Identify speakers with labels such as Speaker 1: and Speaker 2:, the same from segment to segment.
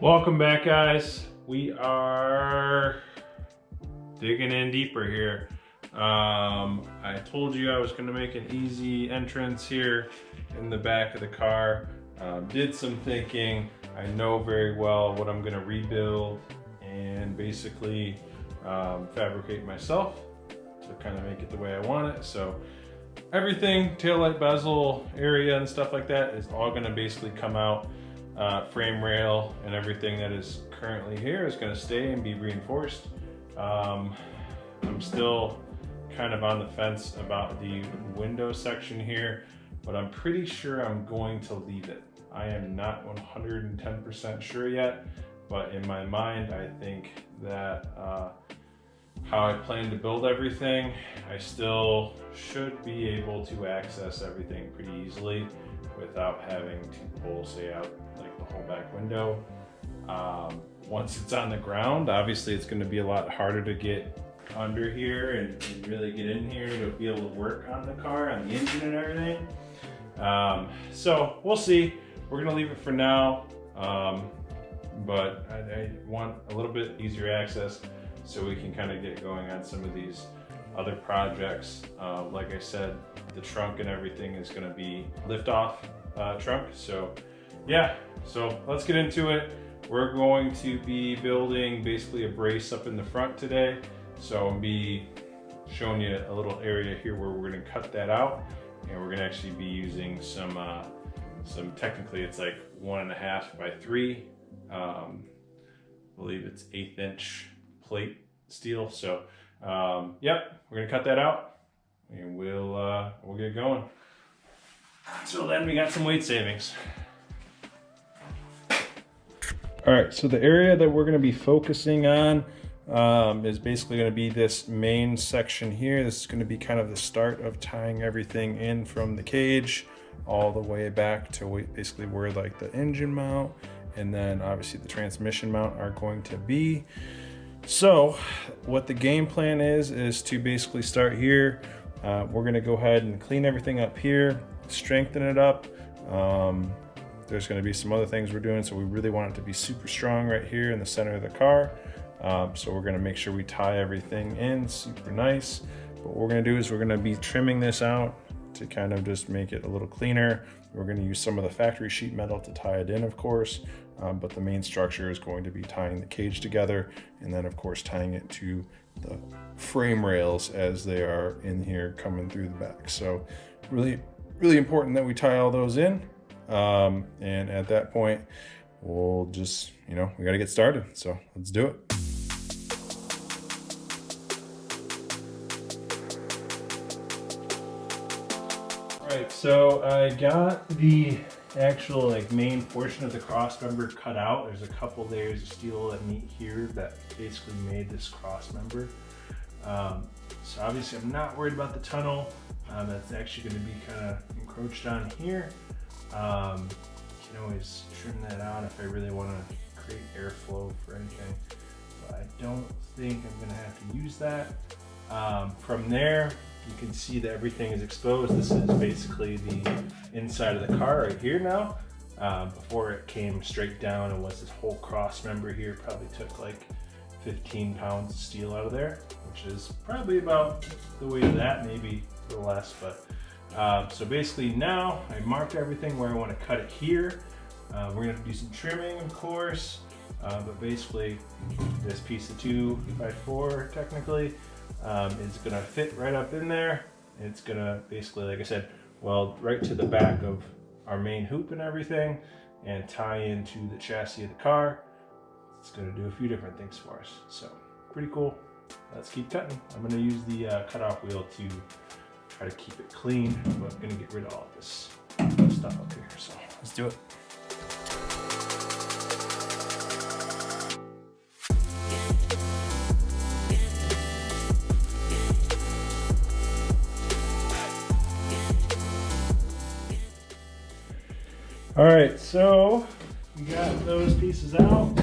Speaker 1: Welcome back, guys. We are digging in deeper here. I told you I was going to make an easy entrance here in the back of the car. Did some thinking. I know very well what I'm going to rebuild and basically fabricate myself to kind of make it the way I want it. So everything, taillight bezel area and stuff like that is all going to basically come out. Frame rail and everything that is currently here is going to stay and be reinforced. I'm still kind of on the fence about the window section here, but I'm pretty sure I'm going to leave it. I am not 110% sure yet, but in my mind I think that how I plan to build everything, I still should be able to access everything pretty easily without having to pull, say, out like the whole back window. Once it's on the ground, obviously it's going to be a lot harder to get under here and really get in here to be able to work on the car, on the engine and everything. So we'll see. We're going to leave it for now, but I want a little bit easier access so we can kind of get going on some of these other projects. Like I said, the trunk and everything is going to be lift-off trunk. So yeah, so let's get into it. We're going to be building basically a brace up in the front today. So I'll be showing you a little area here where we're going to cut that out, and we're going to actually be using some technically it's like 1.5 by 3. I believe it's 1/8 inch plate steel. So yep, we're going to cut that out and we'll get going. So then we got some weight savings. All right, so the area that we're going to be focusing on is basically going to be this main section here. This is going to be kind of the start of tying everything in from the cage all the way back to basically where like the engine mount and then obviously the transmission mount are going to be. So what the game plan is to basically start here. We're going to go ahead and clean everything up here, strengthen it up. There's going to be some other things we're doing, so we really want it to be super strong right here in the center of the car. So we're going to make sure we tie everything in super nice. But what we're going to do is we're going to be trimming this out to kind of just make it a little cleaner. We're going to use some of the factory sheet metal to tie it in, of course, but the main structure is going to be tying the cage together and then of course tying it to the frame rails as they are in here coming through the back. So really important that we tie all those in. And at that point, we'll just, we got to get started. So let's do it. All right, so I got the actual main portion of the cross member cut out. There's a couple layers of steel that meet here that basically made this cross member. So obviously I'm not worried about the tunnel. That's actually going to be kind of encroached on here. You can always trim that out if I really want to create airflow for anything, but I don't think I'm going to have to use that. From there, you can see that everything is exposed. This is basically the inside of the car right here now. Before it came straight down and was this whole cross member here. Probably took like 15 pounds of steel out of there, which is probably about the weight of that, maybe a little less, but so basically now I marked everything where I want to cut it here. We're going to have to do some trimming, of course, but basically this piece of 2x4 technically is going to fit right up in there. It's going to basically, like I said, weld right to the back of our main hoop and everything and tie into the chassis of the car. It's going to do a few different things for us. So pretty cool. Let's keep cutting. I'm going to use the cutoff wheel to try to keep it clean, but I'm going to get rid of all this stuff up here. So let's do it. All right, so we got those pieces out.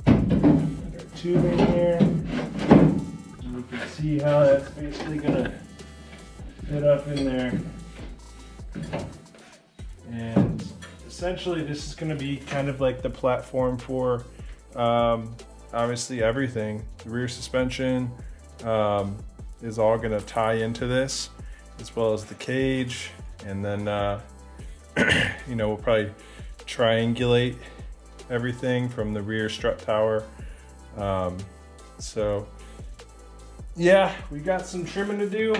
Speaker 1: Got our tube in here. You can see how that's basically gonna fit up in there. And essentially this is going to be kind of like the platform for obviously everything. The rear suspension is all going to tie into this, as well as the cage, and then you know, we'll probably triangulate everything from the rear strut tower. So yeah, we got some trimming to do,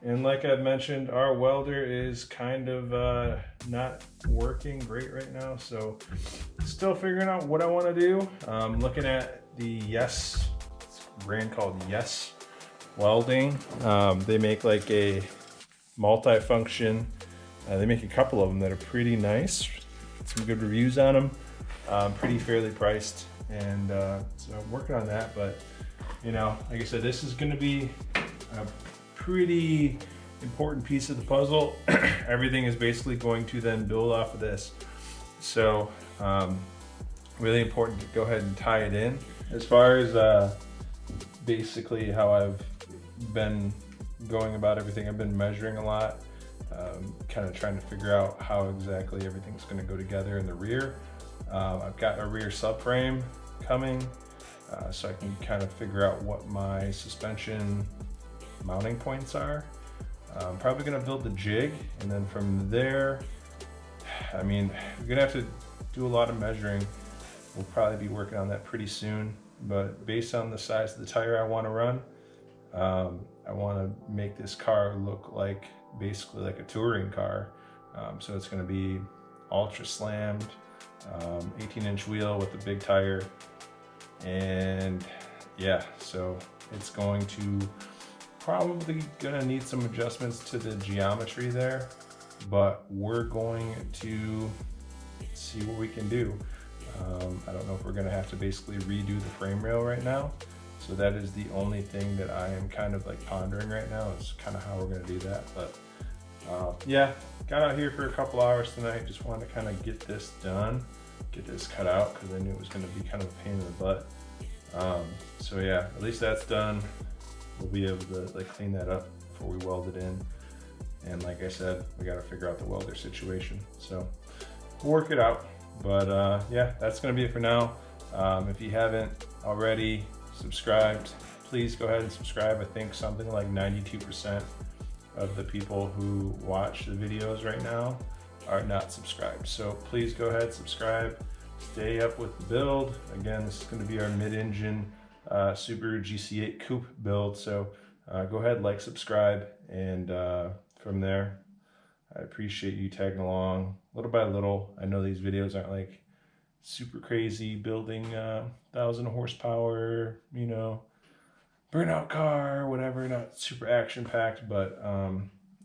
Speaker 1: and like I've mentioned, our welder is kind of not working great right now, so still figuring out what I want to do. Looking at the Yes, it's a brand called Yes Welding. They make like a multi-function. They make a couple of them that are pretty nice. Some good reviews on them. Pretty fairly priced, and so I'm working on that. But you know, like I said, this is going to be a pretty important piece of the puzzle. Everything is basically going to then build off of this. So really important to go ahead and tie it in. As far as basically how I've been going about everything, I've been measuring a lot, kind of trying to figure out how exactly everything's going to go together in the rear. I've got a rear subframe coming, so I can kind of figure out what my suspension mounting points are. I'm probably going to build the jig, and then from there, I mean, we're going to have to do a lot of measuring. We'll probably be working on that pretty soon, but based on the size of the tire I want to run, I want to make this car look like basically like a touring car. So it's going to be ultra slammed, 18-inch wheel with a big tire, and yeah, so it's going to probably gonna need some adjustments to the geometry there, but we're going to see what we can do. I don't know if we're gonna have to basically redo the frame rail right now. So that is the only thing that I am kind of like pondering right now, is kind of how we're gonna do that. But yeah, got out here for a couple hours tonight. Just wanted to kind of get this done, get this cut out, because I knew it was gonna be kind of a pain in the butt. So yeah, at least that's done. We'll be able to like clean that up before we weld it in. And like I said, we got to figure out the welder situation. So we'll work it out. But yeah, that's going to be it for now. If you haven't already subscribed, please go ahead and subscribe. I think something like 92% of the people who watch the videos right now are not subscribed. So please go ahead, subscribe, stay up with the build. Again, this is going to be our mid-engine Subaru GC8 Coupe build. So go ahead, like, subscribe, and from there, I appreciate you tagging along little by little. I know these videos aren't like super crazy building 1,000 horsepower, you know, burnout car, whatever, not super action packed, but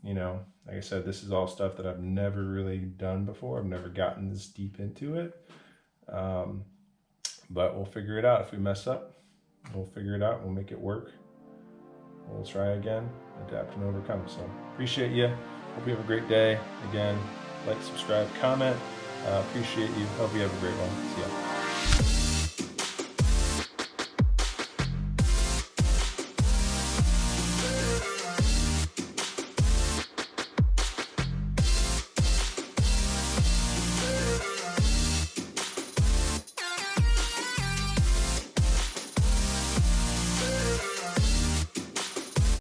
Speaker 1: you know, like I said, this is all stuff that I've never really done before. I've never gotten this deep into it, but we'll figure it out. If we mess up, we'll figure it out. We'll make it work. We'll try again, adapt and overcome. So appreciate you. Hope you have a great day. Again, like, subscribe, comment. Appreciate you. Hope you have a great one. See ya.